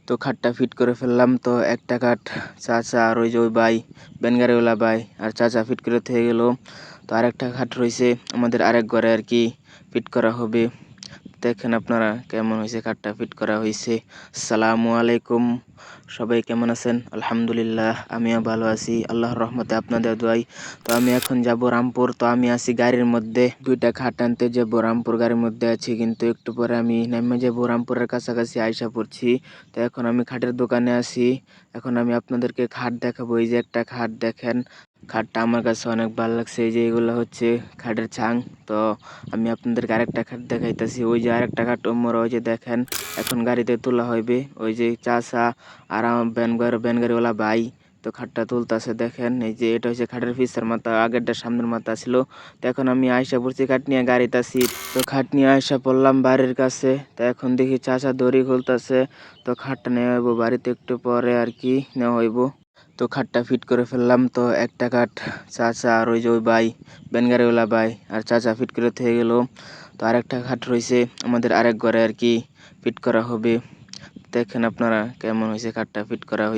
তো খাটটা ফিট করে ফেললাম। তো একটা খাট চাচা আর ওই যে ওই ভাই ব্যানগাড়িওয়ালা ভাই আর চাচা ফিট করে থেকে গেল। তো আরেকটা খাট রয়েছে আমাদের আরেক ঘরে আর কি ফিট করা হবে। দেখেন আপনারা কেমন হয়েছে, খাটটা ফিট করা হয়েছে। আসসালামু আলাইকুম, সবাই কেমন আছেন? আলহামদুলিল্লাহ, আমিও ভালো আছি আল্লাহর রহমতে, আপনাদের দোয়াই। তো আমি এখন যাব রামপুর। তো আমি আছি গাড়ির মধ্যে, দুইটা খাট আনতে যাবো রামপুর, গাড়ির মধ্যে আছি। কিন্তু একটু পরে আমি নেমে যাবো, রামপুরের কাছাকাছি আইসা পড়ছি। তো এখন আমি খাটের দোকানে আছি। এখন আমি আপনাদেরকে খাট দেখাবো। এই যে একটা খাট দেখেন, খাটটা আমার কাছে অনেক ভালো লাগছে। এই যে এগুলো হচ্ছে খাটের ছাং। তো আমি আপনাদেরকে আরেকটা খাট দেখাইতেছি। ওই যে আরেকটা খাট ওমর, ওই যে দেখেন এখন গাড়িতে তোলা হইবে। ওই যে চাচা আর আমার ব্যানগাড়িওয়ালা ভাই তো খাটটা তুলতাছে। দেখেন এই যে এটা হচ্ছে খাটের পিছের মাথা, আগেরটা সামনের মাথা ছিল। তো এখন আমি আয়সা পড়ছি খাট নিয়ে গাড়িতে আছি। তো খাট নিয়ে আয়সা পড়লাম বাড়ির কাছে। তো এখন দেখি চাচা দড়ি খুলতেছে। তো খাটটা নেওয়া হইব বাড়িতে একটু পরে আর কি নেওয়া হইব। তো খাটটা ফিট করে ফেললাম। তো একটা খাট চাচা আর ওই যে ওই ভাই ব্যানগাড়িওয়ালা ভাই আর চাচা ফিট করে থেকে গেল। তো আরেকটা খাট রয়েছে আমাদের আরেক ঘরে আর কি ফিট করা হবে। দেখেন আপনারা কেমন হয়েছে, খাটটা ফিট করা হয়েছে।